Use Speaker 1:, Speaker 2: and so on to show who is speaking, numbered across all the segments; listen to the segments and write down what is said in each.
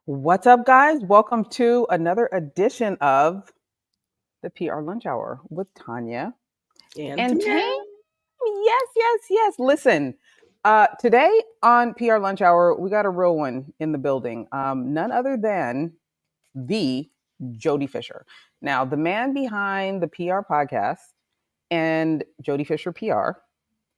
Speaker 1: What's up, guys? Welcome to another edition of the PR Lunch Hour with Tanya and Tam. Yes. Listen, today on PR Lunch Hour, we got a real one in the building. None other than the Jody Fisher. Now, the man behind the PR podcast and Jody Fisher PR.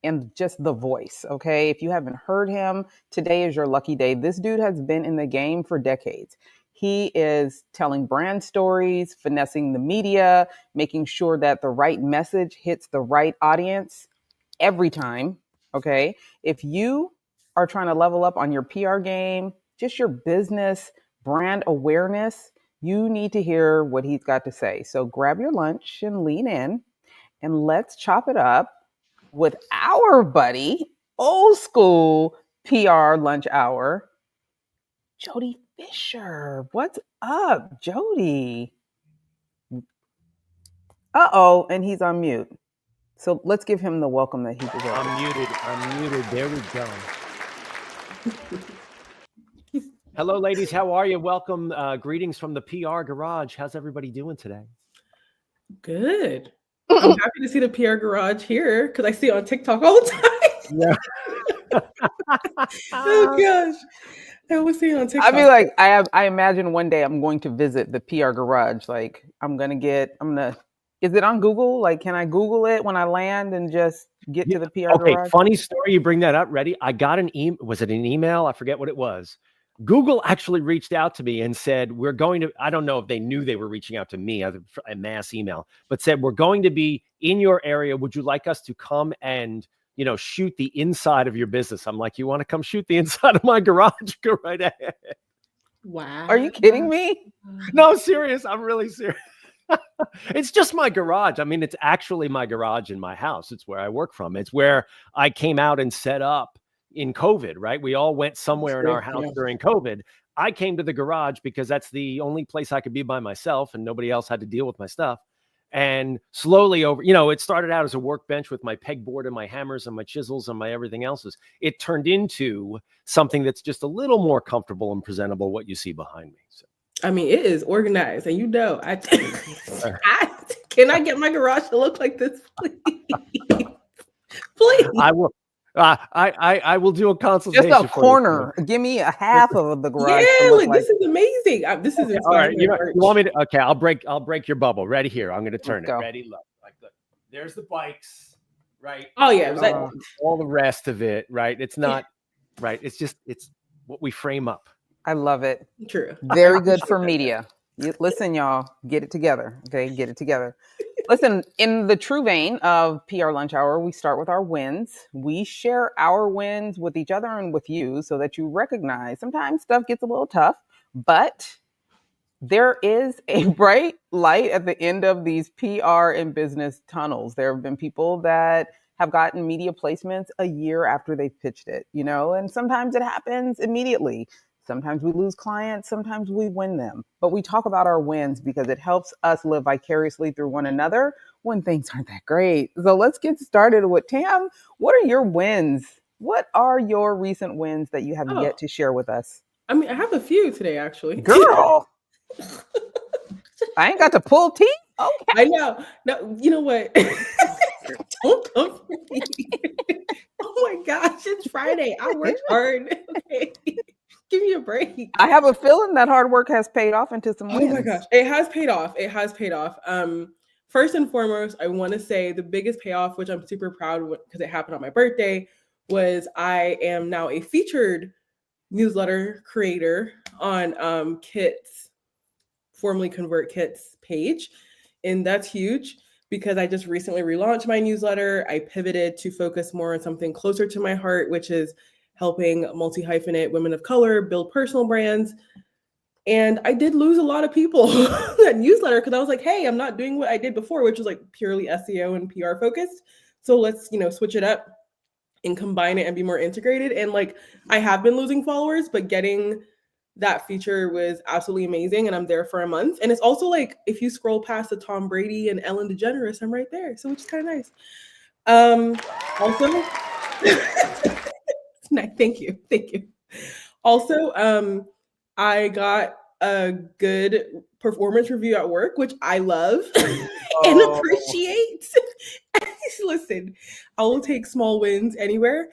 Speaker 1: And just the voice, okay? If you haven't heard him, today is your lucky day. This dude has been in the game for decades. He is telling brand stories, finessing the media, making sure that the right message hits the right audience every time, okay? If you are trying to level up on your PR game, just your business, brand awareness, you need to hear what he's got to say. So grab your lunch and lean in, and let's chop it up with our buddy, old school PR lunch hour, Jody Fisher. What's up, Jody? Uh-oh, and he's on mute. So let's give him the welcome that he deserves.
Speaker 2: I'm muted. There we go. Hello, ladies. How are you? Welcome. Greetings from the PR Garage. How's everybody doing today?
Speaker 3: Good. I'm happy to see the PR Garage here because I see it on TikTok all the time.
Speaker 2: Yeah.
Speaker 3: Oh gosh, I always see it on TikTok.
Speaker 1: I mean, like, I imagine one day I'm going to visit the PR Garage. Like, is it on Google? Like, can I Google it when I land and just get to the PR Garage?
Speaker 2: Okay, funny story. You bring that up. Ready? I got an email. Was it an email? I forget what it was. Google actually reached out to me and said, we're going to, I don't know if they knew they were reaching out to me, a mass email, but said, we're going to be in your area. Would you like us to come and, shoot the inside of your business? I'm like, you want to come shoot the inside of my garage? Go right ahead.
Speaker 3: Wow.
Speaker 1: Are you kidding me?
Speaker 2: No, serious. I'm really serious. It's just my garage. I mean, it's actually my garage in my house. It's where I work from. It's where I came out and set up in COVID, right? We all went somewhere in our house during COVID. I came to the garage because that's the only place I could be by myself and nobody else had to deal with my stuff. And slowly over, it started out as a workbench with my pegboard and my hammers and my chisels and my everything else's. It turned into something that's just a little more comfortable and presentable, what you see behind me. So.
Speaker 3: I mean, it is organized, and can I get my garage to look like this, please? Please.
Speaker 2: I will. I will do a consultation.
Speaker 1: Just a corner. Give me a half of the garage.
Speaker 3: Yeah, this is amazing. This is
Speaker 2: all right. You want me to? Okay, I'll break your bubble. Ready here. I'm going to turn it. Ready. Look. There's the bikes. Right.
Speaker 3: Oh yeah.
Speaker 2: All the rest of it. Right. It's not. Right. It's what we frame up.
Speaker 1: I love it.
Speaker 3: True.
Speaker 1: Very good for media. Listen, y'all, get it together. Okay, get it together. Listen, in the true vein of PR Lunch Hour, we start with our wins. We share our wins with each other and with you so that you recognize sometimes stuff gets a little tough, but there is a bright light at the end of these PR and business tunnels. There have been people that have gotten media placements a year after they've pitched it, and sometimes it happens immediately. Sometimes we lose clients, sometimes we win them. But we talk about our wins because it helps us live vicariously through one another when things aren't that great. So let's get started with Tam. What are your wins? What are your recent wins that you have yet to share with us?
Speaker 3: I mean, I have a few today, actually.
Speaker 1: Girl, I ain't got to pull teeth. Okay.
Speaker 3: I know. No, you know what? Don't come for me. Oh my gosh, it's Friday. I worked hard. Okay. Give me a break.
Speaker 1: I have a feeling that hard work has paid off into some wins.
Speaker 3: Oh my gosh, it has paid off. First and foremost, I want to say the biggest payoff, which I'm super proud of because it happened on my birthday, was I am now a featured newsletter creator on Kit's, formerly Convert Kit's page. And that's huge because I just recently relaunched my newsletter. I pivoted to focus more on something closer to my heart, which is helping multi-hyphenate women of color build personal brands. And I did lose a lot of people that newsletter because I was like, hey, I'm not doing what I did before, which was like purely SEO and PR focused. So let's, switch it up and combine it and be more integrated. And like, I have been losing followers, but getting that feature was absolutely amazing. And I'm there for a month. And it's also like, if you scroll past the Tom Brady and Ellen DeGeneres, I'm right there. So which is kind of nice. Also, Thank you. Also, I got a good performance review at work, which I love and appreciate. Listen, I will take small wins anywhere.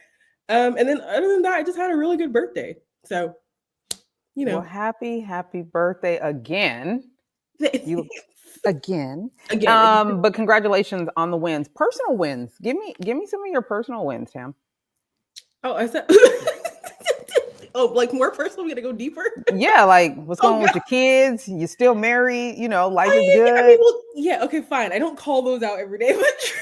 Speaker 3: And then other than that, I just had a really good birthday. So,
Speaker 1: Well, happy birthday again. You again. But congratulations on the wins. Personal wins. Give me some of your personal wins, Tam.
Speaker 3: Oh, I said like more personal, we gotta go deeper.
Speaker 1: Yeah, like what's going on with your kids? You still married, life is good.
Speaker 3: I mean, well, yeah, okay, fine. I don't call those out every day, but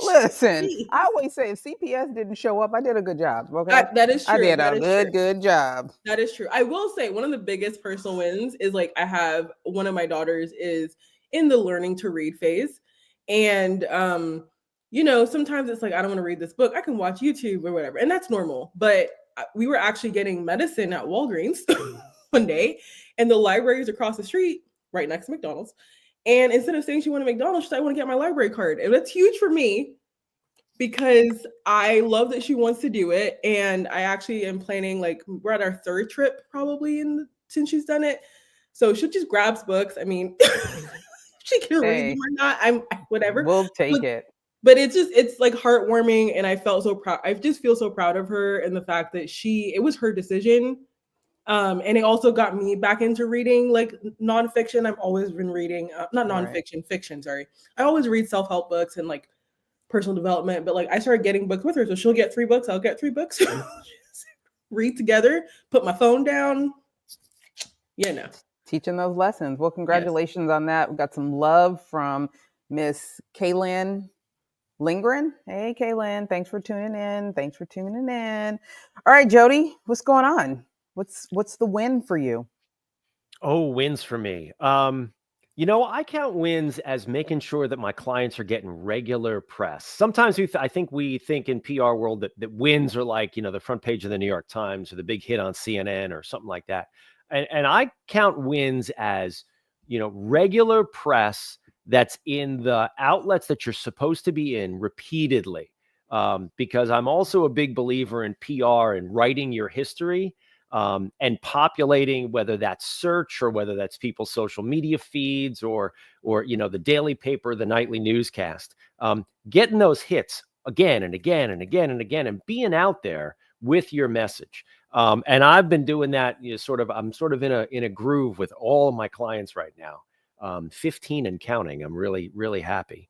Speaker 1: listen, I always say if CPS didn't show up, I did a good job. Okay.
Speaker 3: That is true.
Speaker 1: I did a good job.
Speaker 3: That is true. I will say one of the biggest personal wins is like I have one of my daughters is in the learning to read phase. And sometimes it's like I don't want to read this book. I can watch YouTube or whatever. And that's normal. But we were actually getting medicine at Walgreens one day, and the library is across the street, right next to McDonald's. And instead of saying she wanted McDonald's, she said, I want to get my library card. And that's huge for me because I love that she wants to do it. And I actually am planning, like, we're at our third trip probably since she's done it. So she'll just grabs books. I mean, she can read them or not. I'm whatever.
Speaker 1: We'll take it.
Speaker 3: But it's like heartwarming. And I felt so proud. I just feel so proud of her and the fact that it was her decision. And it also got me back into reading like nonfiction. I've always been reading, not nonfiction, fiction, sorry. I always read self-help books and like personal development, but like I started getting books with her. So she'll get 3 books, I'll get 3 books. Read together, put my phone down.
Speaker 1: Teaching those lessons. Well, congratulations on that. We got some love from Miss Kaylin Lindgren. Hey, Kaylin, thanks for tuning in. All right, Jody, what's going on? What's the win for you?
Speaker 2: Oh, wins for me. I count wins as making sure that my clients are getting regular press. Sometimes I think we think in PR world that wins are like, the front page of the New York Times or the big hit on CNN or something like that. And I count wins as, regular press that's in the outlets that you're supposed to be in repeatedly. Because I'm also a big believer in PR and writing your history. And populating, whether that's search or whether that's people's social media feeds or the daily paper, the nightly newscast, getting those hits again and again and again and again, and being out there with your message. And I've been doing that. I'm sort of in a groove with all of my clients right now. 15 and counting. I'm really, really happy.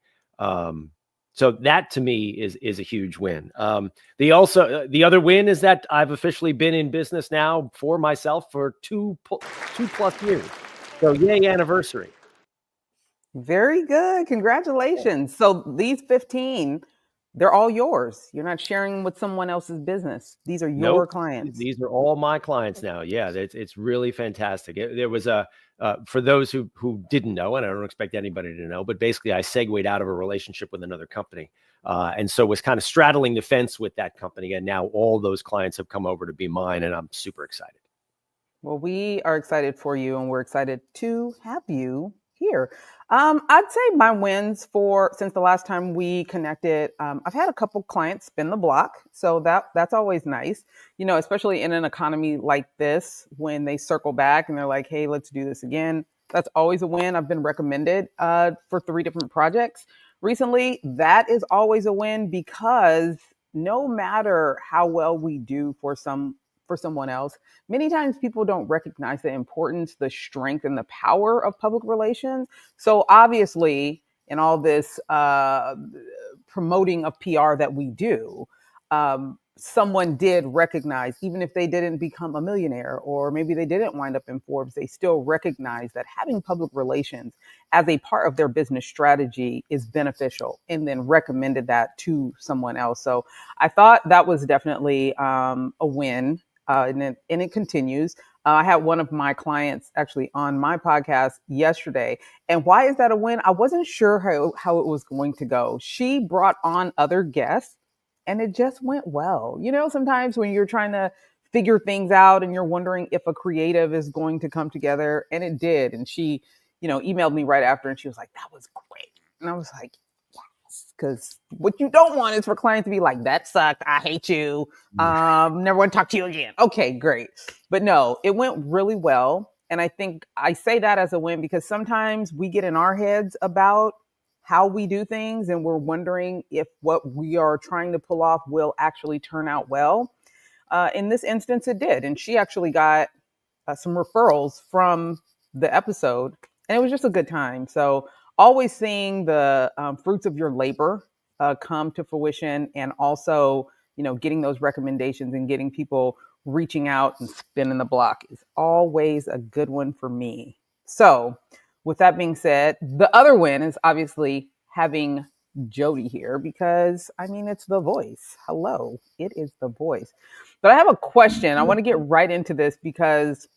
Speaker 2: So that to me is a huge win. The other win is that I've officially been in business now for myself for 2+ years. So yay, anniversary.
Speaker 1: Very good. Congratulations. So these 15, they're all yours. You're not sharing with someone else's business. These are your clients.
Speaker 2: These are all my clients now. Yeah, it's really fantastic. There was for those who didn't know, and I don't expect anybody to know, but basically I segued out of a relationship with another company. And so was kind of straddling the fence with that company. And now all those clients have come over to be mine, and I'm super excited.
Speaker 1: Well, we are excited for you, and we're excited to have you here. I'd say my wins since the last time we connected, I've had a couple clients spin the block. So that's always nice, especially in an economy like this, when they circle back and they're like, hey, let's do this again. That's always a win. I've been recommended for 3 different projects recently. That is always a win, because no matter how well we do for someone else, many times people don't recognize the importance, the strength, and the power of public relations. So obviously, in all this promoting of PR that we do, someone did recognize, even if they didn't become a millionaire, or maybe they didn't wind up in Forbes, they still recognize that having public relations as a part of their business strategy is beneficial, and then recommended that to someone else. So I thought that was definitely a win. And it continues. I had one of my clients actually on my podcast yesterday. And why is that a win? I wasn't sure how it was going to go. She brought on other guests, and it just went well. Sometimes when you're trying to figure things out and you're wondering if a creative is going to come together, and it did. And she, emailed me right after, and she was like, that was great. And I was like, because what you don't want is for clients to be like, that sucked, I hate you, never want to talk to you again. Okay, great. But no, it went really well. And I think I say that as a win because sometimes we get in our heads about how we do things and we're wondering if what we are trying to pull off will actually turn out well. In this instance, it did. And she actually got some referrals from the episode, and it was just a good time. So always seeing the fruits of your labor come to fruition, and also, getting those recommendations and getting people reaching out and spinning the block is always a good one for me. So with that being said, the other win is obviously having Jody here because, it's the voice. Hello, it is the voice. But I have a question. I want to get right into this because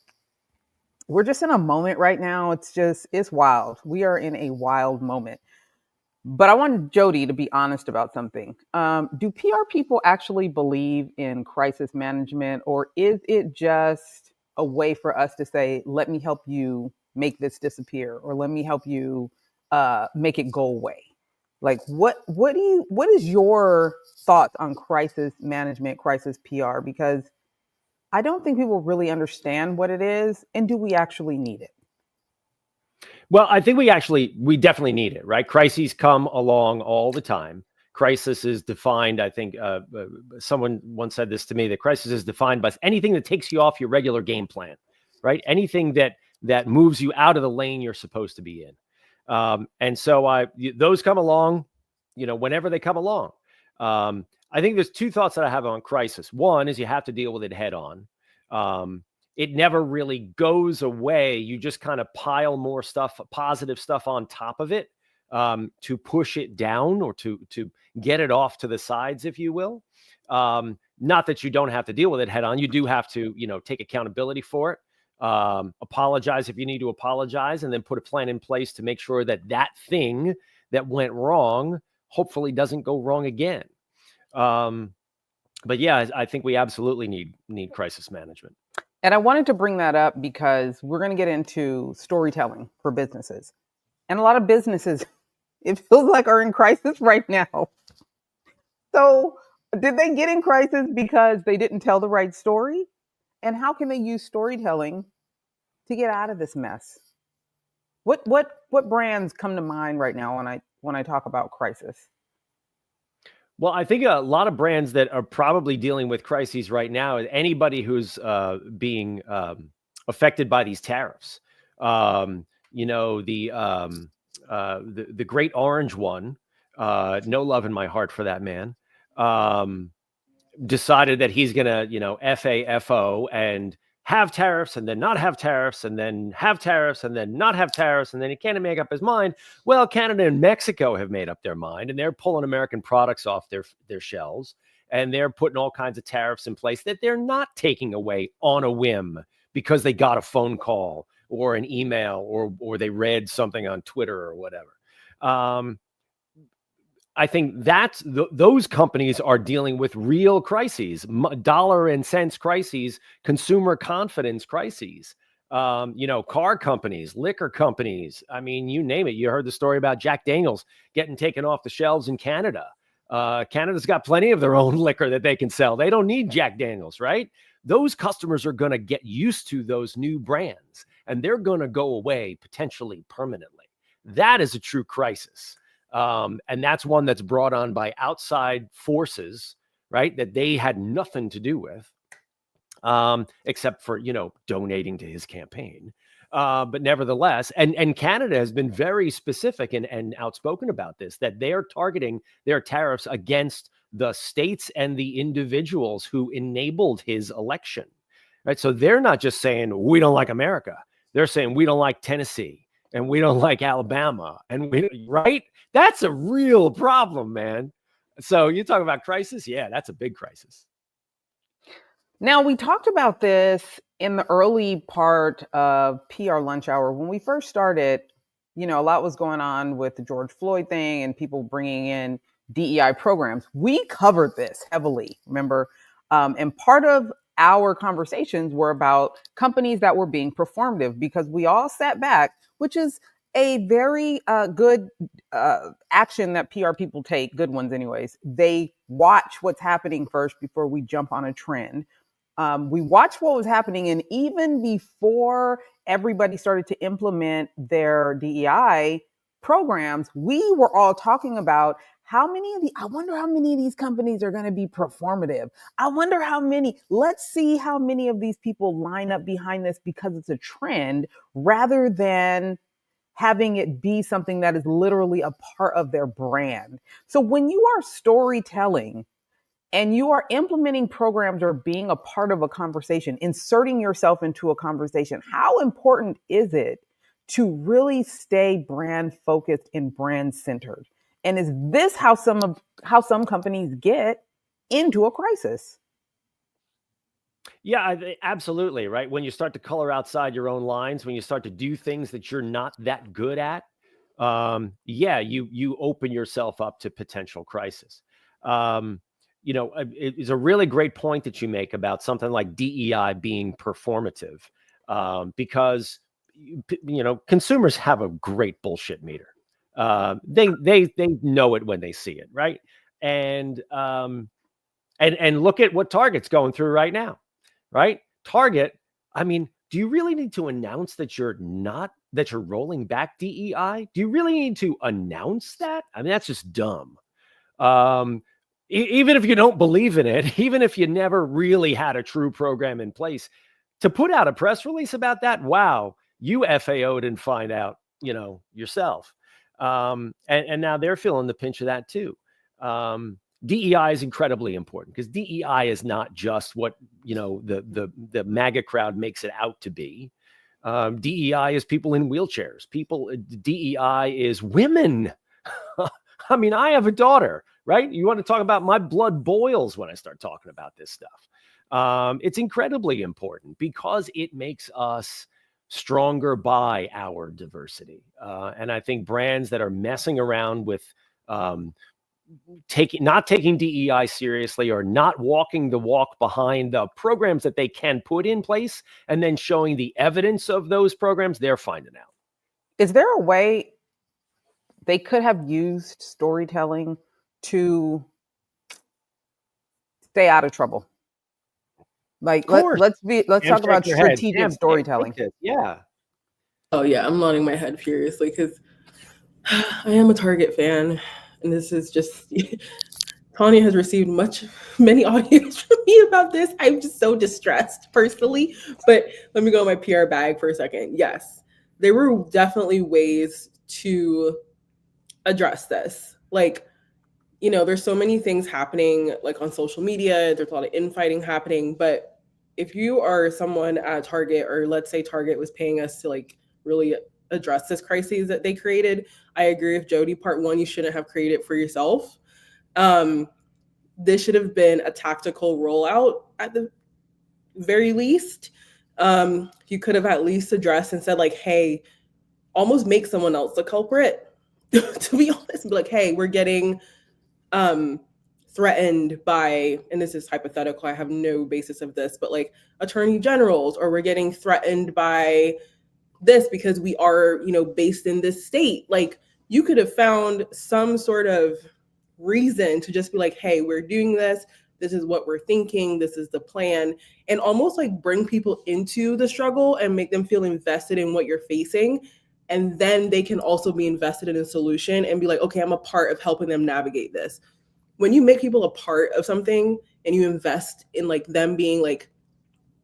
Speaker 1: we're just in a moment right now. It's wild. We are in a wild moment. But I want Jody to be honest about something. Do PR people actually believe in crisis management, or is it just a way for us to say, let me help you make this disappear, or let me help you make it go away? Like, what is your thoughts on crisis management, crisis PR? Because I don't think people really understand what it is, and do we actually need it?
Speaker 2: Well, I think we definitely need it, right? Crises come along all the time. Crisis is defined, I think, someone once said this to me, that crisis is defined by anything that takes you off your regular game plan, right? Anything that moves you out of the lane you're supposed to be in. And so those come along, whenever they come along. I think there's two thoughts that I have on crisis. One is you have to deal with it head on. It never really goes away. You just kind of pile more stuff, positive stuff on top of it to push it down or to get it off to the sides, if you will. Not that you don't have to deal with it head on. You do have to, take accountability for it. Apologize if you need to apologize, and then put a plan in place to make sure that thing that went wrong hopefully doesn't go wrong again. But yeah, I think we absolutely need crisis management.
Speaker 1: And I wanted to bring that up because we're going to get into storytelling for businesses. And a lot of businesses, it feels like, are in crisis right now. So did they get in crisis because they didn't tell the right story? And how can they use storytelling to get out of this mess? What brands come to mind right now when I talk about crisis?
Speaker 2: Well, I think a lot of brands that are probably dealing with crises right now is anybody who's being affected by these tariffs. The great orange one, no love in my heart for that man, decided that he's going to, FAFO and have tariffs and then not have tariffs and then have tariffs and then not have tariffs. And then he can't make up his mind. Well, Canada and Mexico have made up their mind, and they're pulling American products off their shelves, and they're putting all kinds of tariffs in place that they're not taking away on a whim because they got a phone call or an email or they read something on Twitter or whatever. I think those companies are dealing with real crises, dollar and cents crises, consumer confidence crises. Car companies, liquor companies. I mean, you name it. You heard the story about Jack Daniels getting taken off the shelves in Canada. Canada's got plenty of their own liquor that they can sell. They don't need Jack Daniels, right? Those customers are going to get used to those new brands, and they're going to go away potentially permanently. That is a true crisis. And that's one that's brought on by outside forces, right? That they had nothing to do with, except for, donating to his campaign. But nevertheless, and Canada has been very specific and outspoken about this, that they are targeting their tariffs against the states and the individuals who enabled his election, right? So they're not just saying, we don't like America. They're saying, we don't like Tennessee. And we don't like Alabama. Right? That's a real problem, man. So you talk about crisis? Yeah, that's a big crisis.
Speaker 1: Now, we talked about this in the early part of PR Lunch Hour. When we first started, a lot was going on with the George Floyd thing and people bringing in DEI programs. We covered this heavily, remember? And part of our conversations were about companies that were being performative, because we all sat back, which is a very good action that PR people take, good ones anyways. They watch what's happening first before we jump on a trend. We watched what was happening, and even before everybody started to implement their DEI programs, we were all talking about I wonder how many of these companies are going to be performative. I wonder how many, let's see how many of these people line up behind this because it's a trend rather than having it be something that is literally a part of their brand. So when you are storytelling and you are implementing programs or being a part of a conversation, inserting yourself into a conversation, how important is it to really stay brand focused and brand centered? And is this how some companies get into a crisis?
Speaker 2: Yeah, absolutely. Right. When you start to color outside your own lines, when you start to do things that you're not that good at, you open yourself up to potential crisis. It's a really great point that you make about something like DEI being performative, because consumers have a great bullshit meter. They know it when they see it, right? And look at what Target's going through right now, right? Target. I mean, do you really need to announce that you're rolling back DEI? Do you really need to announce that? I mean, that's just dumb. Even if you don't believe in it, even if you never really had a true program in place, to put out a press release about that, wow, you FAO'd and find out, yourself. And now they're feeling the pinch of that too. DEI is incredibly important because DEI is not just what, the MAGA crowd makes it out to be. DEI is people in wheelchairs. DEI is women. I mean, I have a daughter, right? You want to talk about my blood boils when I start talking about this stuff. It's incredibly important because it makes us stronger by our diversity. And I think brands that are messing around with not taking DEI seriously or not walking the walk behind the programs that they can put in place and then showing the evidence of those programs, they're finding out.
Speaker 1: Is there a way they could have used storytelling to stay out of trouble? Like, let's talk about strategic storytelling.
Speaker 2: Yeah.
Speaker 3: Oh yeah, I'm nodding my head furiously because I am a Target fan, and this is just Tanya has received many audios from me about this. I'm just so distressed personally, but let me go in my PR bag for a second. Yes, there were definitely ways to address this. Like, there's so many things happening like on social media. There's a lot of infighting happening, but if you are someone at Target, or let's say Target was paying us to like really address this crisis that they created, I agree with Jody. Part one, you shouldn't have created it for yourself. This should have been a tactical rollout at the very least. You could have at least addressed and said like, hey, almost make someone else the culprit, to be honest. Be like, hey, we're getting threatened by, and this is hypothetical, I have no basis of this, but like attorney generals, or we're getting threatened by this because we are, based in this state. Like, you could have found some sort of reason to just be like, hey, we're doing this. This is what we're thinking. This is the plan. And almost like bring people into the struggle and make them feel invested in what you're facing. And then they can also be invested in a solution and be like, okay, I'm a part of helping them navigate this. When you make people a part of something and you invest in like them being like,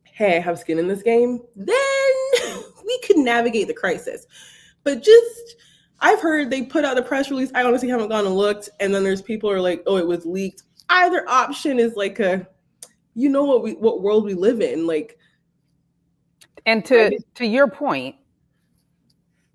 Speaker 3: hey, I have skin in this game, then we could navigate the crisis. But I've heard they put out a press release. I honestly haven't gone and looked. And then there's people are like, oh, it was leaked. Either option is like what world we live in. Like,
Speaker 1: and to your point,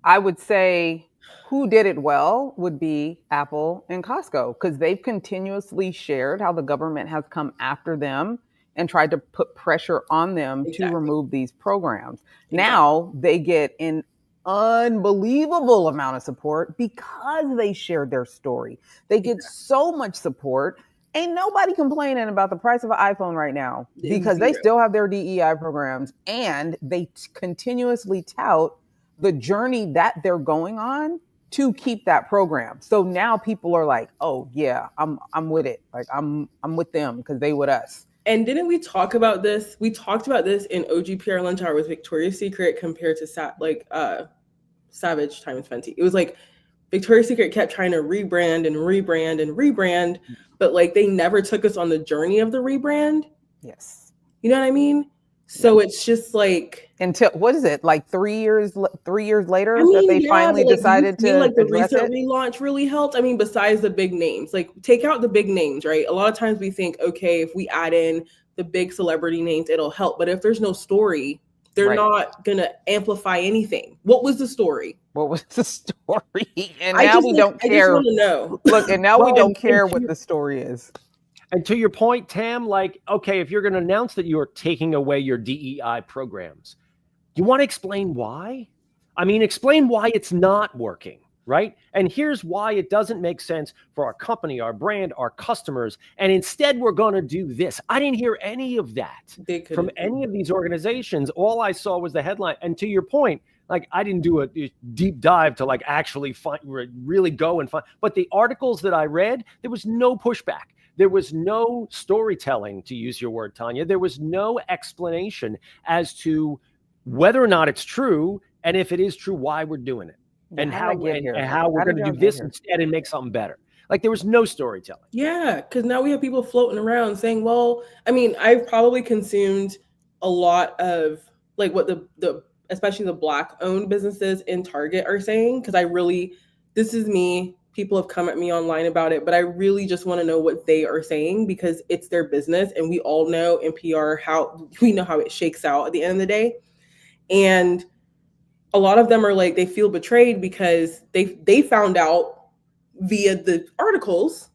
Speaker 1: I would say who did it well would be Apple and Costco, because they've continuously shared how the government has come after them and tried to put pressure on them to remove these programs. Now they get an unbelievable amount of support because they shared their story. They get so much support. Ain't nobody complaining about the price of an iPhone right now because they still have their DEI programs, and they continuously tout the journey that they're going on to keep that program. So now people are like, oh yeah, I'm with it. Like I'm with them because they with us.
Speaker 3: And didn't we talk about this? We talked about this in OGPR Lunch Hour with Victoria's Secret compared to Savage times Fenty. It was like Victoria's Secret kept trying to rebrand, but like they never took us on the journey of the rebrand.
Speaker 1: Yes.
Speaker 3: You know what I mean? So it's just like
Speaker 1: until what is it like 3 years later
Speaker 3: I mean,
Speaker 1: that they finally decided to
Speaker 3: like the
Speaker 1: address
Speaker 3: recent
Speaker 1: it?
Speaker 3: relaunch really helped. I mean, besides the big names, like take out the big names, right? A lot of times we think, okay, if we add in the big celebrity names, it'll help. But if there's no story, they're not gonna amplify anything. What was the story?
Speaker 1: What was the story? And now we don't care.
Speaker 3: I just want to know.
Speaker 1: Look, and now we don't care what the story is.
Speaker 2: And to your point, Tam, like, okay, if you're going to announce that you're taking away your DEI programs, you want to explain why? I mean, explain why it's not working, right? And here's why it doesn't make sense for our company, our brand, our customers. And instead, we're going to do this. I didn't hear any of that from any of these organizations. All I saw was the headline. And to your point, like I didn't do a deep dive to like actually really go and find. But the articles that I read, there was no pushback. There was no storytelling, to use your word, Tanya. There was no explanation as to whether or not it's true, and if it is true, why we're doing it, and how we're going to do this instead and make something better. Like there was no storytelling.
Speaker 3: Yeah, because now we have people floating around saying, well, I mean, I've probably consumed a lot of like what the especially the Black-owned businesses in Target are saying, because this is me. People have come at me online about it, but I really just want to know what they are saying because it's their business. And we all know in PR how it shakes out at the end of the day. And a lot of them are like, they feel betrayed because they found out via the articles.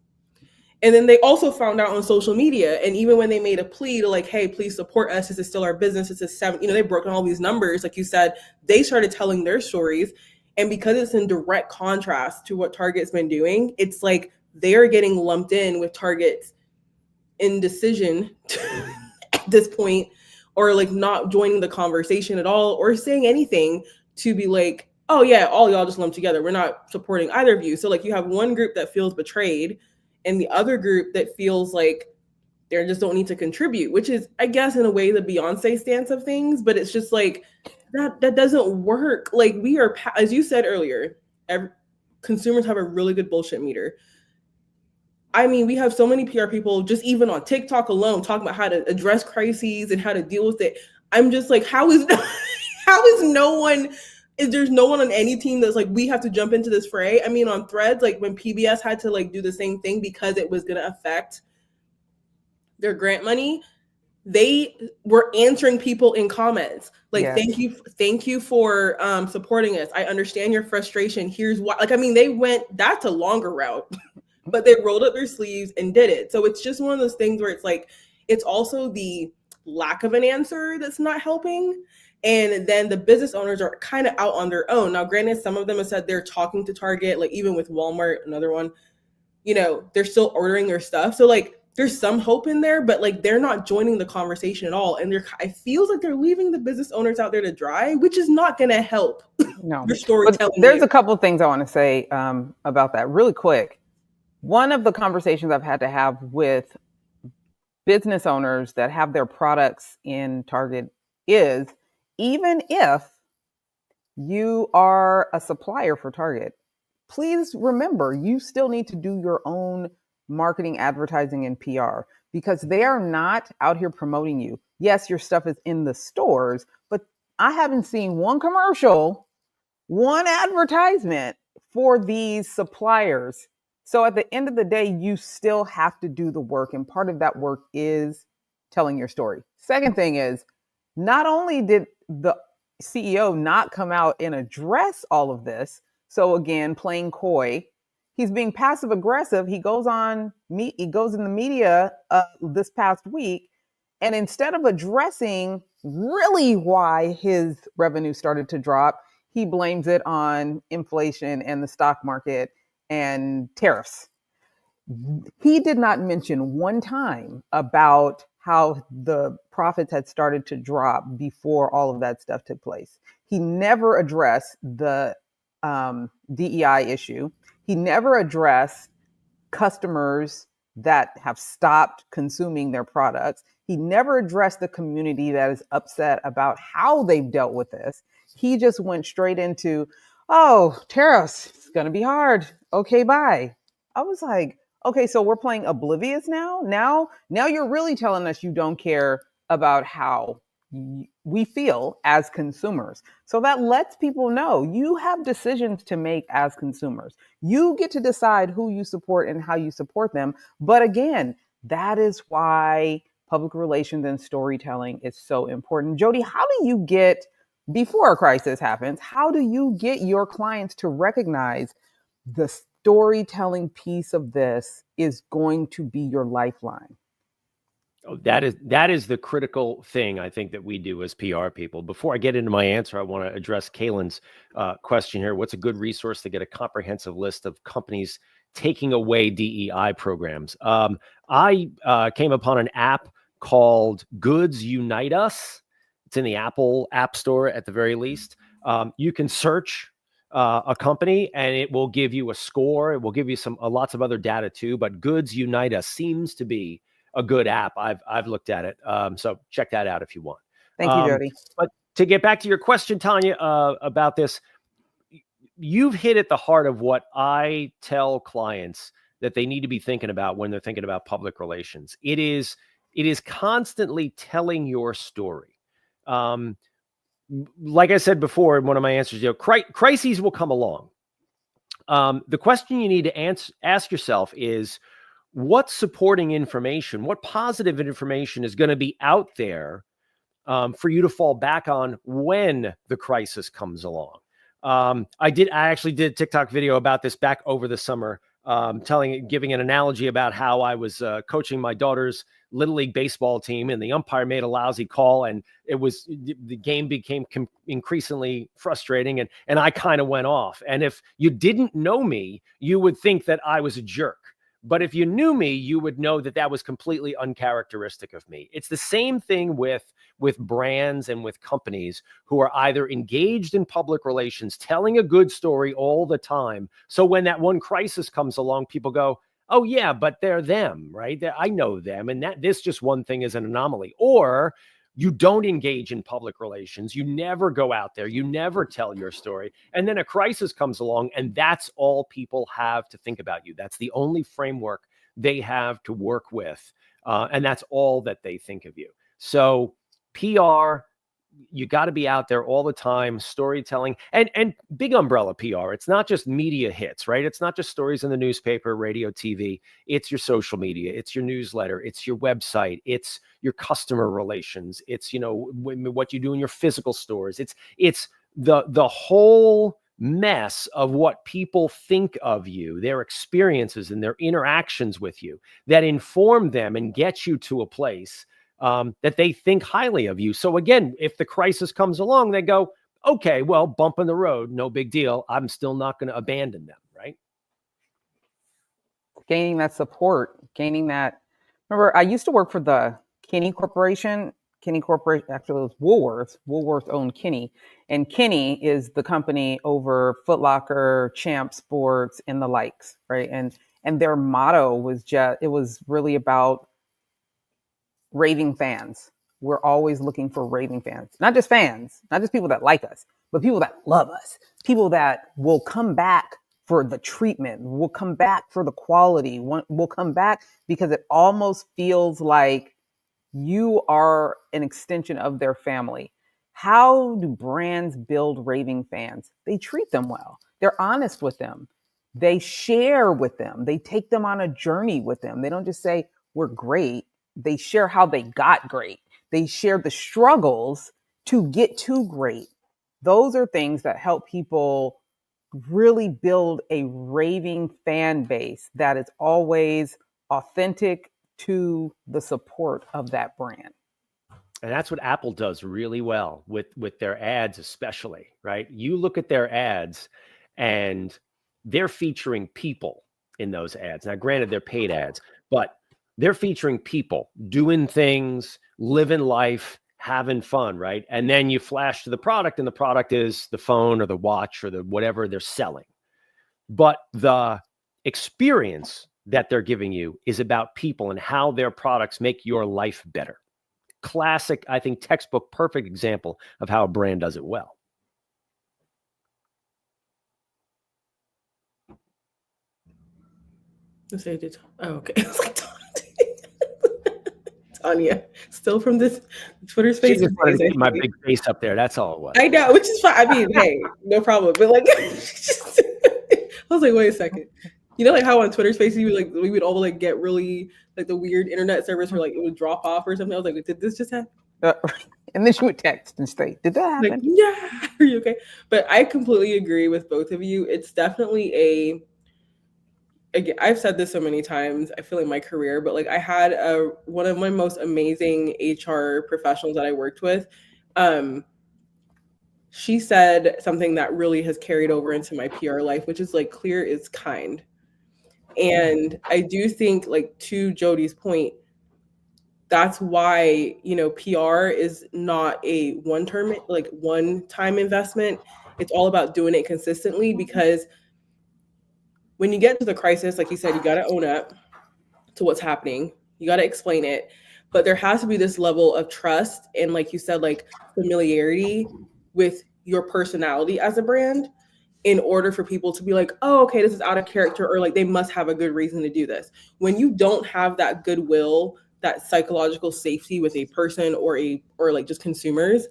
Speaker 3: And then they also found out on social media. And even when they made a plea to like, hey, please support us. This is still our business. This is they broke down all these numbers. Like you said, they started telling their stories. And because it's in direct contrast to what Target's been doing, it's like they're getting lumped in with Target's indecision at this point, or like not joining the conversation at all, or saying anything to be like, oh yeah, all y'all just lumped together. We're not supporting either of you. So like you have one group that feels betrayed and the other group that feels like they just don't need to contribute, which is, I guess, in a way, the Beyonce stance of things. But it's just like, that doesn't work. Like we are, as you said earlier, consumers have a really good bullshit meter. I mean, we have so many PR people just even on TikTok alone talking about how to address crises and how to deal with it. I'm just like, is there's no one on any team that's like, we have to jump into this fray? I mean, on Threads, like when PBS had to like do the same thing because it was going to affect their grant money, they were answering people in comments like, thank you for supporting us. I understand your frustration. Here's why. Like, I mean, that's a longer route, but they rolled up their sleeves and did it. So it's just one of those things where it's like, it's also the lack of an answer that's not helping. And then the business owners are kind of out on their own. Now, granted, some of them have said they're talking to Target, like even with Walmart, another one, they're still ordering their stuff. So like, there's some hope in there, but like they're not joining the conversation at all. And it feels like they're leaving the business owners out there to dry, which is not going to help.
Speaker 1: No,
Speaker 3: your storytelling.
Speaker 1: But there's a couple of things I want to say about that really quick. One of the conversations I've had to have with business owners that have their products in Target is, even if you are a supplier for Target, please remember you still need to do your own marketing, advertising, and PR, because they are not out here promoting you. Yes, your stuff is in the stores, but I haven't seen one commercial, one advertisement for these suppliers. So at the end of the day, you still have to do the work. And part of that work is telling your story. Second thing is, not only did the CEO not come out and address all of this, so again, playing coy, he's being passive aggressive. He goes in the media this past week, and instead of addressing really why his revenue started to drop, he blames it on inflation and the stock market and tariffs. He did not mention one time about how the profits had started to drop before all of that stuff took place. He never addressed the DEI issue. He never addressed customers that have stopped consuming their products. He never addressed the community that is upset about how they've dealt with this. He just went straight into, oh, tariffs, it's going to be hard. Okay, bye. I was like, okay, so we're playing oblivious now? Now you're really telling us you don't care about how we feel as consumers. So that lets people know you have decisions to make as consumers. You get to decide who you support and how you support them. But again, that is why public relations and storytelling is so important. Jody, how do you get, before a crisis happens, how do you get your clients to recognize the storytelling piece of this is going to be your lifeline?
Speaker 2: Oh, that is the critical thing I think that we do as PR people. Before I get into my answer, I want to address Kaylin's question here. What's a good resource to get a comprehensive list of companies taking away DEI programs? I came upon an app called Goods Unite Us. It's in the Apple App Store at the very least. You can search a company and it will give you a score. It will give you lots of other data too. But Goods Unite Us seems to be a good app. I've looked at it. So check that out if you want.
Speaker 1: Thank you, Jody.
Speaker 2: But to get back to your question, Tanya, about this, you've hit at the heart of what I tell clients that they need to be thinking about when they're thinking about public relations. It is constantly telling your story. Like I said before in one of my answers, crises will come along. The question you need to ask yourself is, what supporting information, what positive information is going to be out there for you to fall back on when the crisis comes along? I actually did a TikTok video about this back over the summer, giving an analogy about how I was coaching my daughter's Little League baseball team and the umpire made a lousy call and the game became increasingly frustrating and I kind of went off. And if you didn't know me, you would think that I was a jerk. But if you knew me, you would know that that was completely uncharacteristic of me. It's the same thing with brands and with companies who are either engaged in public relations, telling a good story all the time. So when that one crisis comes along, people go, oh yeah, but they're them, right? I know them. And this just one thing is an anomaly. Or you don't engage in public relations. You never go out there. You never tell your story. And then a crisis comes along and that's all people have to think about you. That's the only framework they have to work with. And that's all that they think of you. So PR, you got to be out there all the time, storytelling and big umbrella PR. It's not just media hits, right? It's not just stories in the newspaper, radio, TV. It's your social media. It's your newsletter. It's your website. It's your customer relations. It's, what you do in your physical stores. It's the whole mess of what people think of you, their experiences and their interactions with you that inform them and get you to a place that they think highly of you. So again, if the crisis comes along, they go, okay, well, bump in the road, no big deal. I'm still not going to abandon them, right?
Speaker 1: Gaining that support, remember, I used to work for the Kinney Corporation. Kinney Corporation, actually it was Woolworths. Woolworths owned Kinney. And Kinney is the company over Foot Locker, Champ Sports, and the likes, right? And their motto was it was really about raving fans. We're always looking for raving fans, not just people that like us, but people that love us, people that will come back for the treatment, will come back for the quality, will come back because it almost feels like you are an extension of their family. How do brands build raving fans? They treat them well. They're honest with them. They share with them. They take them on a journey with them. They don't just say, we're great. They share how they got great. They share the struggles to get to great. Those are things that help people really build a raving fan base that is always authentic to the support of that brand.
Speaker 2: And that's what Apple does really well with their ads, especially, right? You look at their ads and they're featuring people in those ads. Now, granted, they're paid ads, but they're featuring people doing things, living life, having fun, right? And then you flash to the product and the product is the phone or the watch or the whatever they're selling. But the experience that they're giving you is about people and how their products make your life better. Classic, I think, textbook, perfect example of how a brand does it well.
Speaker 3: Oh, okay. It's like Tanya, still from this Twitter space.
Speaker 2: She just wanted to keep my big face up there. That's all it was.
Speaker 3: I know, which is fine. I mean, hey, no problem. But like, I was like, wait a second. You know, like how on Twitter Spaces, we would all like get really like the weird internet service where like it would drop off or something. I was like, did this just happen?
Speaker 1: And then she would text and say, did that happen?
Speaker 3: Like, yeah, are you okay? But I completely agree with both of you. It's definitely again, I've said this so many times, I feel in my career, but like I had one of my most amazing HR professionals that I worked with. She said something that really has carried over into my PR life, which is like clear is kind. And I do think, like, to Jody's point, that's why, you know, PR is not a one-time investment. It's all about doing it consistently, because when you get to the crisis, like you said, you got to own up to what's happening. You got to explain it. But there has to be this level of trust and, like you said, like familiarity with your personality as a brand in order for people to be like, oh, okay, this is out of character, or like they must have a good reason to do this. When you don't have that goodwill, that psychological safety with a person or like just consumers,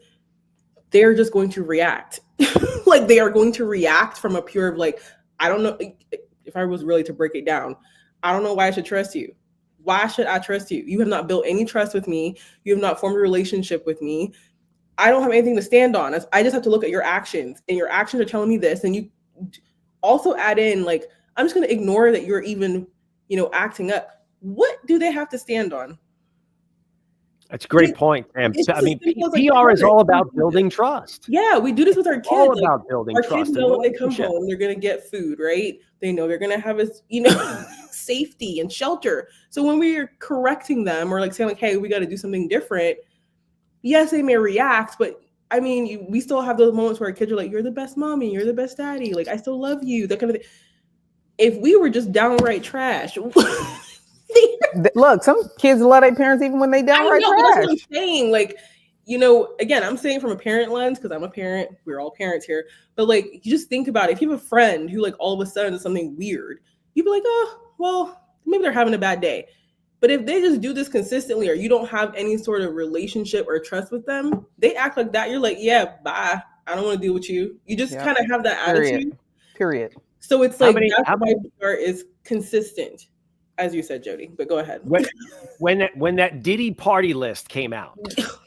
Speaker 3: they're just going to react. Like they are going to react from a pure of like, I don't know, if I was really to break it down, I don't know why I should trust you. Why should I trust you? You have not built any trust with me. You have not formed a relationship with me. I don't have anything to stand on. I just have to look at your actions, and your actions are telling me this. And you also add in, like, I'm just going to ignore that you're even, you know, acting up. What do they have to stand on?
Speaker 2: That's a great point, Sam. I mean, PR is all about building trust.
Speaker 3: Yeah, we do this with our kids.
Speaker 2: All about building trust.
Speaker 3: Our kids know when they come home, they're going to get food, right? They know they're going to have safety and shelter. So when we are correcting them or like saying like, hey, we got to do something different, yes, they may react, but I mean, we still have those moments where our kids are like, you're the best mommy, you're the best daddy, like, I still love you, that kind of thing. If we were just downright trash.
Speaker 1: Look, some kids love their parents even when they downright trash.
Speaker 3: That's what I'm saying. Like, you know, again, I'm saying from a parent lens, because I'm a parent, we're all parents here, but like, you just think about it. If you have a friend who like all of a sudden does something weird, you'd be like, oh, well, maybe they're having a bad day. But if they just do this consistently, or you don't have any sort of relationship or trust with them, they act like that. You're like, yeah, bye. I don't want to deal with you. You just kind of have that attitude.
Speaker 1: Period.
Speaker 3: So it's like, that's why PR is consistent, as you said, Jody. But go ahead.
Speaker 2: When that Diddy party list came out,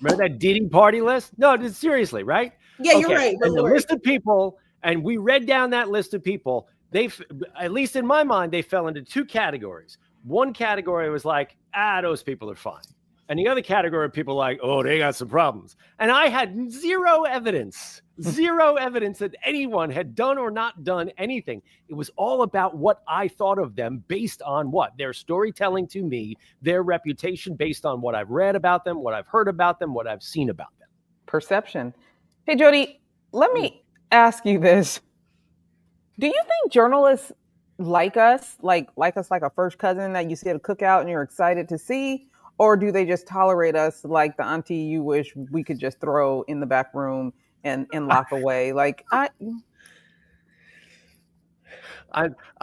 Speaker 2: remember that Diddy party list? No, seriously, right?
Speaker 3: Yeah, okay. You're right.
Speaker 2: And the list of people, and we read down that list of people, at least in my mind, they fell into two categories. One category was like, those people are fine. And the other category of people like, oh, they got some problems. And I had zero evidence that anyone had done or not done anything. It was all about what I thought of them based on what? Their storytelling to me, their reputation based on what I've read about them, what I've heard about them, what I've seen about them.
Speaker 1: Perception. Hey, Jody, let me ask you this. Do you think journalists like us like a first cousin that you see at a cookout and you're excited to see? Or do they just tolerate us like the auntie you wish we could just throw in the back room and lock away? Like
Speaker 2: I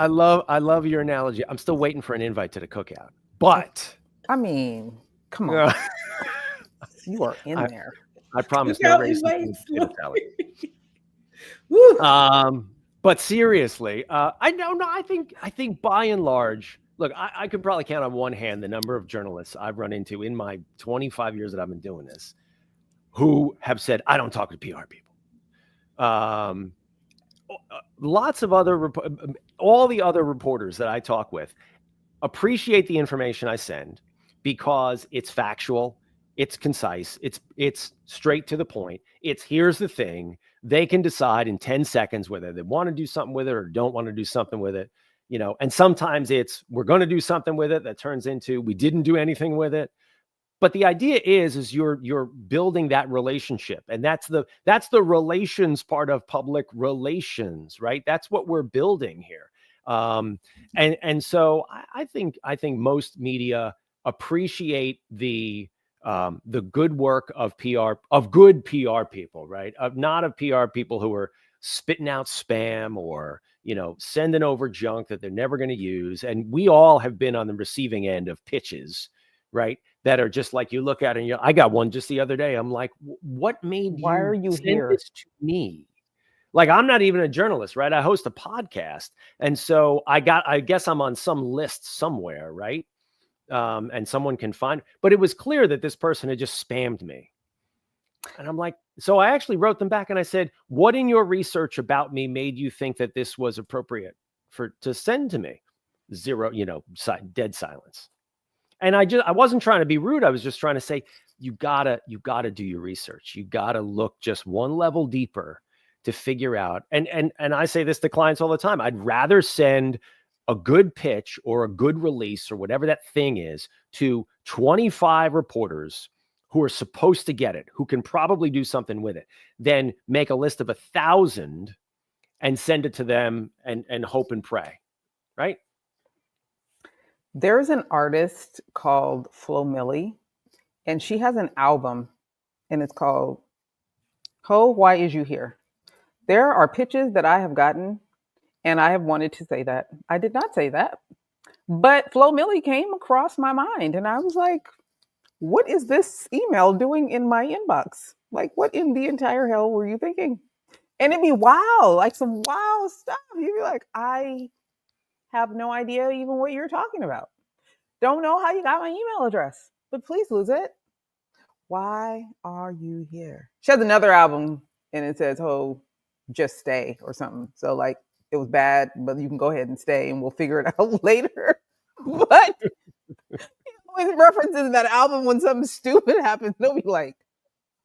Speaker 2: love your analogy. I'm still waiting for an invite to the cookout. But
Speaker 1: I mean, come on. You are in there.
Speaker 2: I promise no racist. But seriously, I don't know. I think by and large, look, I could probably count on one hand the number of journalists I've run into in my 25 years that I've been doing this who have said, I don't talk to PR people. Lots of all the other reporters that I talk with appreciate the information I send because it's factual, it's concise, it's straight to the point. It's here's the thing. They can decide in 10 seconds whether they want to do something with it or don't want to do something with it. You know, and sometimes it's we're going to do something with it that turns into we didn't do anything with it. But the idea is you're building that relationship, and that's the relations part of public relations, right? That's what we're building here. And so I think most media appreciate the good work of good PR people, right? Not of PR people who are spitting out spam or, sending over junk that they're never going to use. And we all have been on the receiving end of pitches, right? That are just like, you look at it and I got one just the other day. I'm like, what made
Speaker 1: Why are you
Speaker 2: send
Speaker 1: here?
Speaker 2: this to me? Like, I'm not even a journalist, right? I host a podcast. And so I guess I'm on some list somewhere, right? And someone can find, but it was clear that this person had just spammed me. And I'm like, so I actually wrote them back and I said, what in your research about me made you think that this was appropriate to send to me? Zero, dead silence. And I wasn't trying to be rude. I was just trying to say, you gotta do your research. You gotta look just one level deeper to figure out. And I say this to clients all the time. I'd rather send a good pitch or a good release or whatever that thing is to 25 reporters who are supposed to get it, who can probably do something with it, than make a list of 1,000 and send it to them and hope and pray, right?
Speaker 1: There's an artist called Flo Milli, and she has an album, and it's called Ho, Why Is You Here? There are pitches that I have gotten, and I have wanted to say that. I did not say that. But Flo Milli came across my mind, and I was like, what is this email doing in my inbox? Like, what in the entire hell were you thinking? And it'd be wild, like some wild stuff. You'd be like, I have no idea even what you're talking about. Don't know how you got my email address, but please lose it. Why are you here? She has another album and it says, oh, just stay or something. So like, it was bad, but you can go ahead and stay and we'll figure it out later. But always references that album when something stupid happens. They'll be like,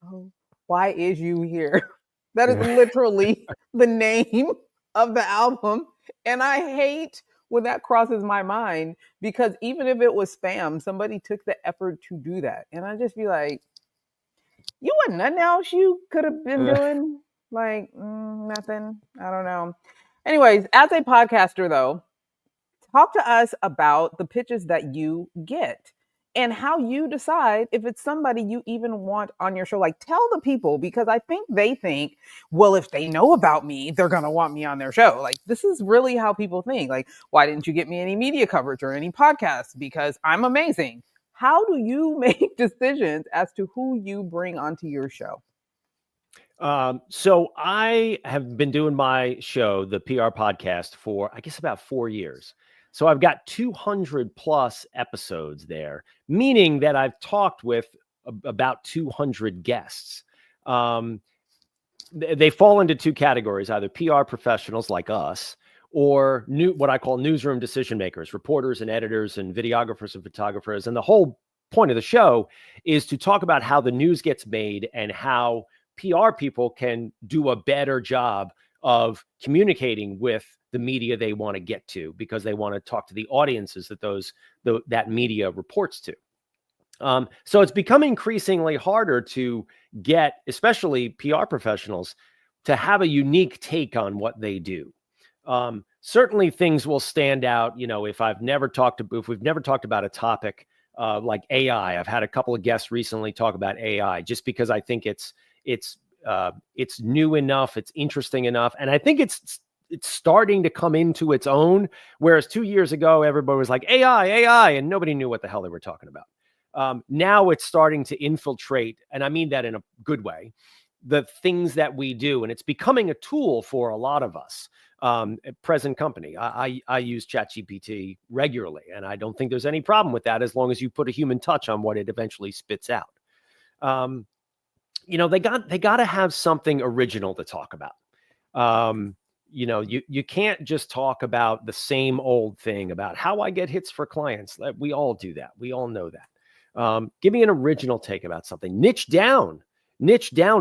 Speaker 1: oh, why is you here? That is literally the name of the album. And I hate when that crosses my mind, because even if it was spam, somebody took the effort to do that. And I just be like, you want nothing else you could have been doing? Like, nothing. I don't know. Anyways, as a podcaster, though, talk to us about the pitches that you get and how you decide if it's somebody you even want on your show. Like, tell the people, because I think they think, well, if they know about me, they're going to want me on their show. Like, this is really how people think. Like, why didn't you get me any media coverage or any podcasts? Because I'm amazing. How do you make decisions as to who you bring onto your show?
Speaker 2: So I have been doing my show, the PR podcast, for, I guess, about 4 years. So I've got 200 plus episodes there, meaning that I've talked with about 200 guests. They fall into two categories, either PR professionals like us, or what I call newsroom decision makers, reporters and editors and videographers and photographers. And the whole point of the show is to talk about how the news gets made and how PR people can do a better job of communicating with the media they want to get to, because they want to talk to the audiences that that media reports to. So it's become increasingly harder to get, especially PR professionals, to have a unique take on what they do. Certainly things will stand out. If we've never talked about a topic like AI, I've had a couple of guests recently talk about AI, just because I think it's new enough, it's interesting enough, and I think it's starting to come into its own. Whereas 2 years ago, everybody was like AI, and nobody knew what the hell they were talking about. Now it's starting to infiltrate, and I mean that in a good way, the things that we do, and it's becoming a tool for a lot of us. At present company, I use ChatGPT regularly, and I don't think there's any problem with that as long as you put a human touch on what it eventually spits out. They got to have something original to talk about. You can't just talk about the same old thing about how I get hits for clients. We all do that. We all know that. Give me an original take about something. Niche down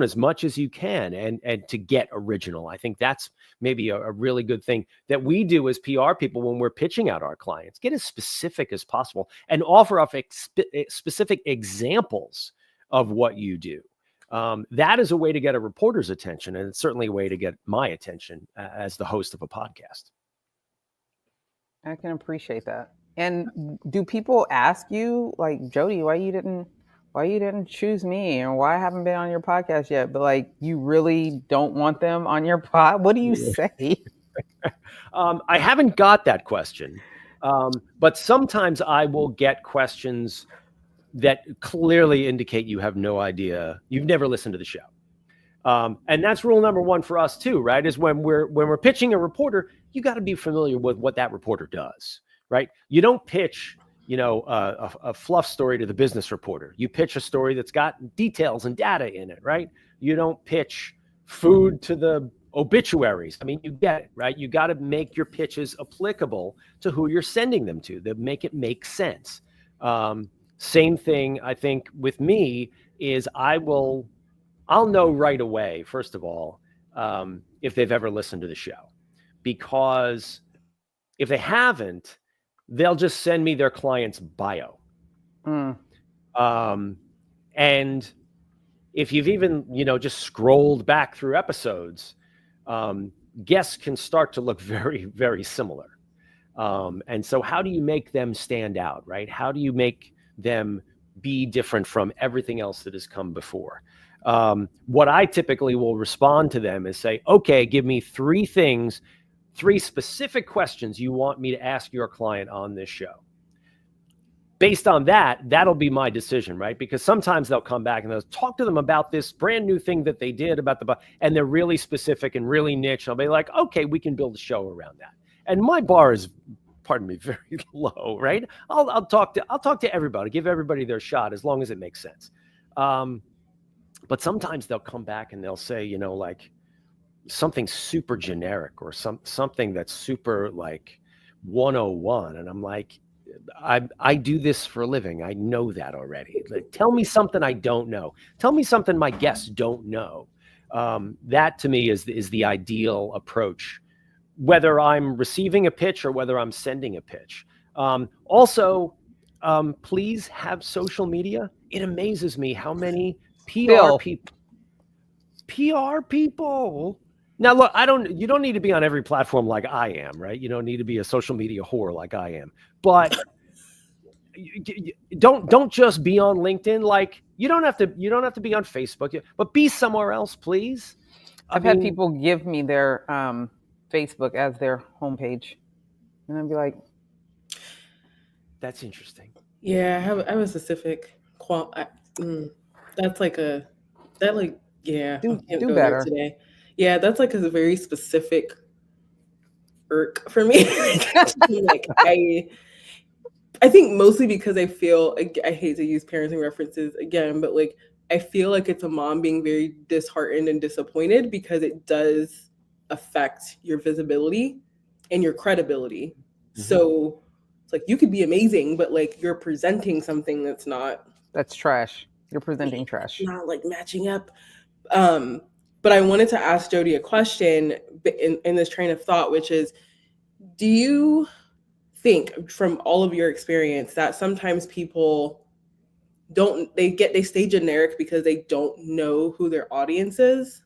Speaker 2: as much as you can, and to get original. I think that's maybe a really good thing that we do as PR people when we're pitching out our clients. Get as specific as possible and offer up specific examples of what you do. That is a way to get a reporter's attention, and it's certainly a way to get my attention as the host of a podcast.
Speaker 1: I can appreciate that. And do people ask you, like, Jody, why you didn't choose me, or why I haven't been on your podcast yet? But like, you really don't want them on your pod? What do you say?
Speaker 2: I haven't got that question, but sometimes I will get questions that clearly indicate you have no idea. You've never listened to the show. And that's rule number one for us too, right? Is when we're pitching a reporter, you got to be familiar with what that reporter does, right? You don't pitch, a fluff story to the business reporter. You pitch a story that's got details and data in it, right? You don't pitch food to the obituaries. I mean, you get it, right? You got to make your pitches applicable to who you're sending them to make it make sense. Same thing, I think, with me is I'll know right away, first of all, if they've ever listened to the show, because if they haven't, they'll just send me their client's bio. And if you've even, just scrolled back through episodes, guests can start to look very, very similar. And so how do you make them stand out, right? How do you make them be different from everything else that has come before? What I typically will respond to them is say, okay, give me three specific questions you want me to ask your client on this show. Based on that, that'll be my decision, right? Because sometimes they'll come back and they'll talk to them about this brand new thing that they did and they're really specific and really niche. I'll be like, okay, we can build a show around that. And my bar is, pardon me, very low, right? I'll talk to everybody, give everybody their shot as long as it makes sense. But sometimes they'll come back and they'll say, like something super generic or something that's super like 101. And I'm like, I do this for a living. I know that already. Like, tell me something I don't know. Tell me something my guests don't know. That to me is the ideal approach, whether I'm receiving a pitch or whether I'm sending a pitch. Also, please have social media. It amazes me how many PR people. Now, look, you don't need to be on every platform like I am, right? You don't need to be a social media whore like I am, but don't just be on LinkedIn. Like you don't have to be on Facebook, but be somewhere else, please.
Speaker 1: I've had people give me their Facebook as their homepage, and I'd be like,
Speaker 2: "That's interesting."
Speaker 3: Yeah, I have a specific that's like a
Speaker 1: do better
Speaker 3: today. Yeah, that's like a very specific irk for me. Like I think mostly because I feel, I hate to use parenting references again, but like I feel like it's a mom being very disheartened and disappointed because it does affect your visibility and your credibility. Mm-hmm. So it's like you could be amazing, but like you're presenting something that's
Speaker 1: trash. You're presenting trash.
Speaker 3: Not like matching up. But I wanted to ask Jody a question in this train of thought, which is, do you think from all of your experience that sometimes people they stay generic because they don't know who their audience is?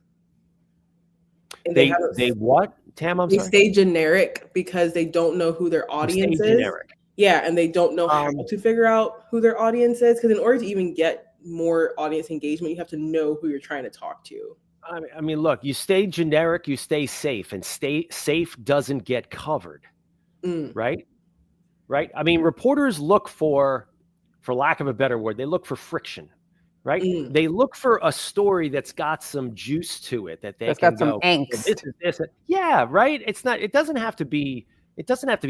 Speaker 3: And
Speaker 2: they what, Tam? I'm sorry?
Speaker 3: They stay generic because they don't know who their audience is. Generic. Yeah, and they don't know how to figure out who their audience is. Because in order to even get more audience engagement, you have to know who you're trying to talk to.
Speaker 2: I mean, look, you stay generic, you stay safe, and stay safe doesn't get covered, right? Right? I mean, reporters look for lack of a better word, they look for friction, right? They look for a story that's got some juice to it that
Speaker 1: that's got some angst.
Speaker 2: Yeah, right. It doesn't have to be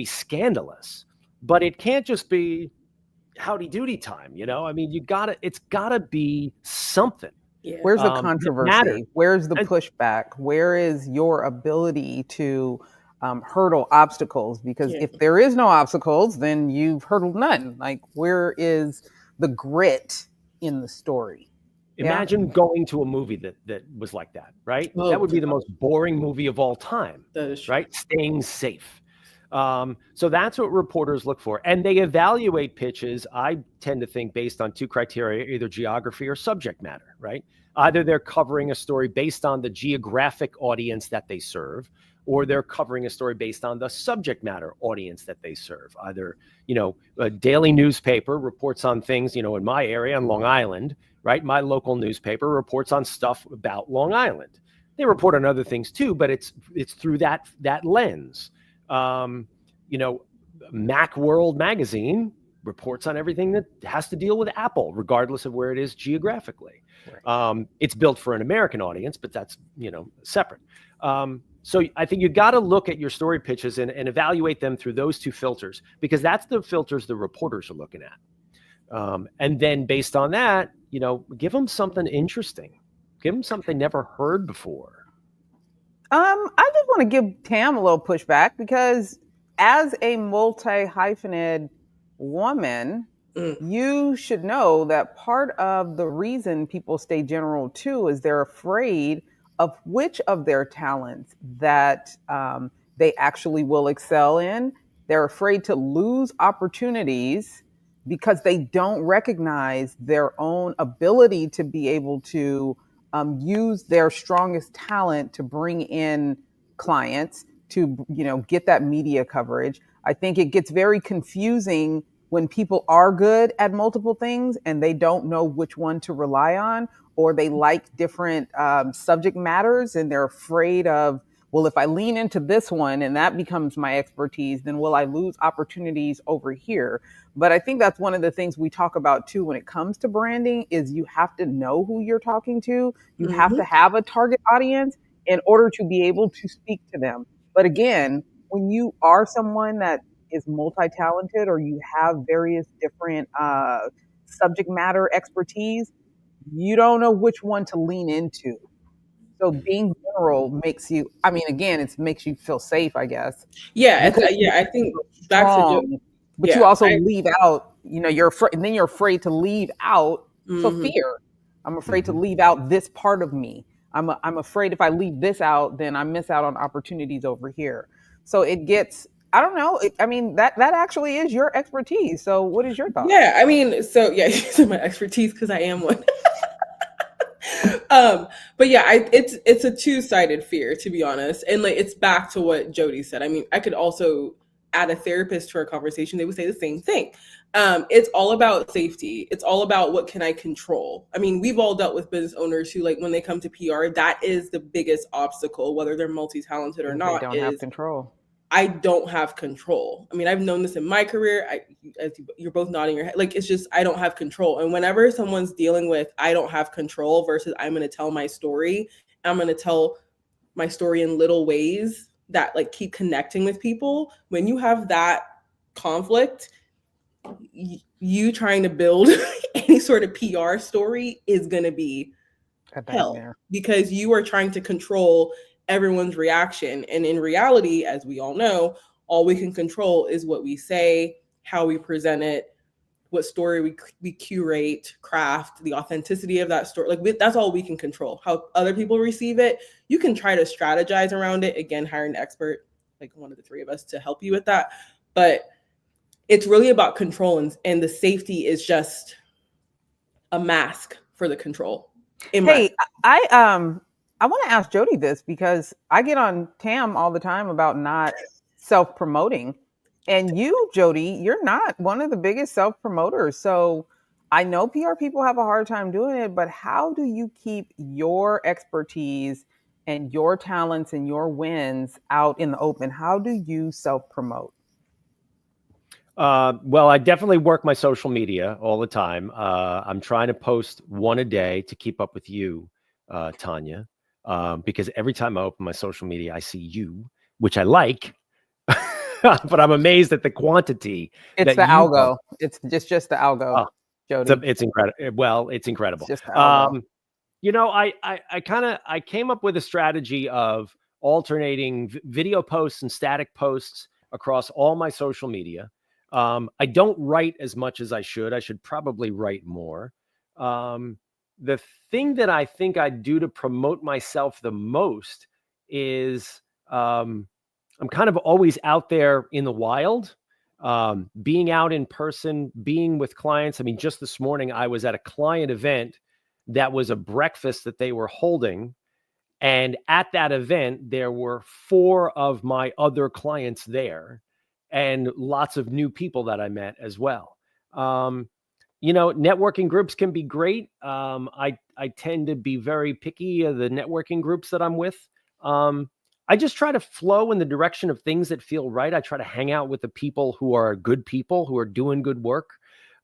Speaker 2: scandalous, but it can't just be howdy doody time, I mean, it's gotta be something.
Speaker 1: Yeah. Where's the controversy? Where's the pushback? Where is your ability to hurdle obstacles? Because if there is no obstacles, then you've hurdled none. Like, where is the grit in the story?
Speaker 2: Imagine going to a movie that was like that, right? That would be the most boring movie of all time.
Speaker 3: That is true.
Speaker 2: Right? Staying safe. So that's what reporters look for. And they evaluate pitches, I tend to think, based on two criteria, either geography or subject matter, right? Either they're covering a story based on the geographic audience that they serve, or they're covering a story based on the subject matter audience that they serve. Either, a daily newspaper reports on things, in my area on Long Island, right? My local newspaper reports on stuff about Long Island. They report on other things too, but it's through that lens. Macworld magazine reports on everything that has to deal with Apple, regardless of where it is geographically. Right. It's built for an American audience, but that's, separate. So I think you got to look at your story pitches and evaluate them through those two filters, because that's the filters the reporters are looking at. And then based on that, give them something interesting. Give them something never heard before.
Speaker 1: I just want to give Tam a little pushback, because as a multi-hyphenate woman, you should know that part of the reason people stay general too is they're afraid of which of their talents that they actually will excel in. They're afraid to lose opportunities because they don't recognize their own ability to be able to use their strongest talent to bring in clients, to get that media coverage. I think it gets very confusing when people are good at multiple things and they don't know which one to rely on, or they like different subject matters and they're afraid of, well, if I lean into this one and that becomes my expertise, then will I lose opportunities over here? But I think that's one of the things we talk about too when it comes to branding, is you have to know who you're talking to. You have to have a target audience in order to be able to speak to them. But again, when you are someone that is multi-talented, or you have various different subject matter expertise, you don't know which one to lean into. So being general makes you, again, it makes you feel safe, I guess.
Speaker 3: Yeah, I think back to Jody.
Speaker 1: But you also leave out, you're afraid, and then you're afraid to leave out for fear. I'm afraid to leave out this part of me. I'm afraid if I leave this out, then I miss out on opportunities over here. So it gets, I don't know. That actually is your expertise. So what is your thought?
Speaker 3: Yeah, my expertise, because I am one. But yeah, it's a two-sided fear, to be honest. And it's back to what Jody said. I could also add a therapist to our conversation. They would say the same thing. It's all about safety. It's all about what can I control. We've all dealt with business owners who, when they come to PR, that is the biggest obstacle, whether they're multi-talented or not.
Speaker 1: They don't have control.
Speaker 3: I don't have control. I've known this in my career. As you're both nodding your head. It's just, I don't have control. And whenever someone's dealing with, I don't have control versus I'm going to tell my story, I'm going to tell my story in little ways that keep connecting with people. When you have that conflict, you trying to build any sort of PR story is going to be hell, because you are trying to control everyone's reaction. And in reality, as we all know, all we can control is what we say, how we present it, what story we curate, craft, the authenticity of that story. That's all we can control. How other people receive it, you can try to strategize around it. Again, hire an expert, one of the three of us, to help you with that. But it's really about control, and the safety is just a mask for the control.
Speaker 1: I want to ask Jody this, because I get on Tam all the time about not self-promoting. And you, Jody, you're not one of the biggest self-promoters. So I know PR people have a hard time doing it, but how do you keep your expertise and your talents and your wins out in the open? How do you self-promote?
Speaker 2: Well, I definitely work my social media all the time. I'm trying to post one a day to keep up with you, Tanya. Because every time I open my social media, I see you, which I like, but I'm amazed at the quantity.
Speaker 1: It's the algo. It's just the algo, Jody.
Speaker 2: It's incredible. Well, it's incredible.
Speaker 1: It's just the algo.
Speaker 2: I came up with a strategy of alternating video posts and static posts across all my social media. I don't write as much as I should. I should probably write more. The thing that I think I do to promote myself the most is I'm kind of always out there in the wild, being out in person, being with clients. Just this morning, I was at a client event that was a breakfast that they were holding. And at that event, there were 4 of my other clients there and lots of new people that I met as well. Networking groups can be great. I tend to be very picky of the networking groups that I'm with. I just try to flow in the direction of things that feel right. I try to hang out with the people who are good people, who are doing good work.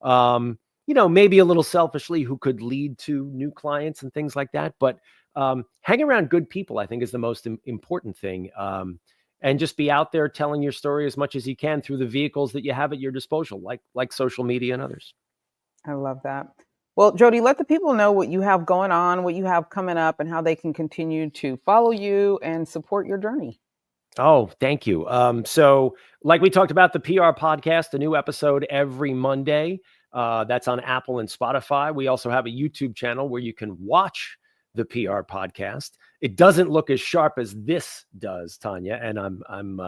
Speaker 2: Maybe a little selfishly, who could lead to new clients and things like that. But hang around good people, I think, is the most important thing. And just be out there telling your story as much as you can through the vehicles that you have at your disposal, like social media and others.
Speaker 1: I love that. Well, Jody, let the people know what you have going on, what you have coming up, and how they can continue to follow you and support your journey.
Speaker 2: Oh, thank you. So like we talked about, the PR podcast, a new episode every Monday. That's on Apple and Spotify. We also have a YouTube channel where you can watch the PR podcast. It doesn't look as sharp as this does, Tanya, and I'm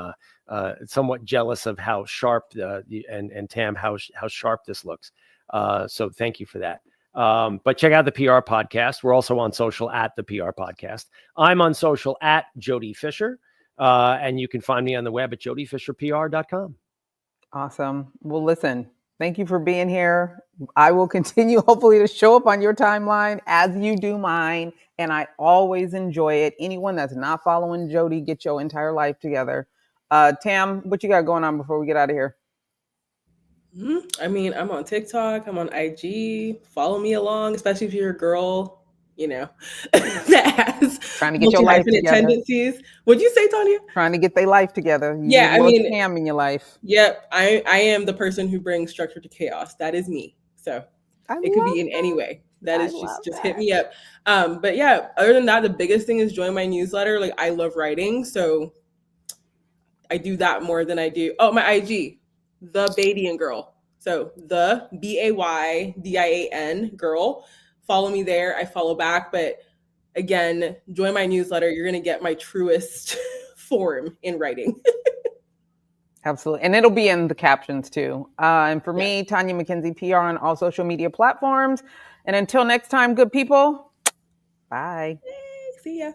Speaker 2: somewhat jealous of how sharp and Tam, how sharp this looks. So thank you for that. But check out the PR podcast. We're also on social at the PR podcast. I'm on social at Jody Fisher. And you can find me on the web at jodyfisherpr.com.
Speaker 1: Awesome. Well, listen, thank you for being here. I will continue hopefully to show up on your timeline as you do mine. And I always enjoy it. Anyone that's not following Jody, get your entire life together. Tam, what you got going on before we get out of here?
Speaker 3: I mean, I'm on TikTok, I'm on IG. Follow me along, especially if you're a girl, that has
Speaker 1: trying to get your life together.
Speaker 3: Tendencies. What'd you say, Tanya?
Speaker 1: Trying to get their life together.
Speaker 3: Yeah, I mean,
Speaker 1: Tam in your life.
Speaker 3: Yep, I am the person who brings structure to chaos. That is me. So it could be in any way. That is just hit me up. But yeah, other than that, the biggest thing is join my newsletter. Like, I love writing, so I do that more than I do. Oh, my IG, The Badian Girl. So the BAYDIAN girl. Follow me there. I follow back. But again, join my newsletter. You're going to get my truest form in writing.
Speaker 1: Absolutely. And it'll be in the captions too. And for me, Tanya McKenzie PR on all social media platforms. And until next time, good people. Bye.
Speaker 3: See ya.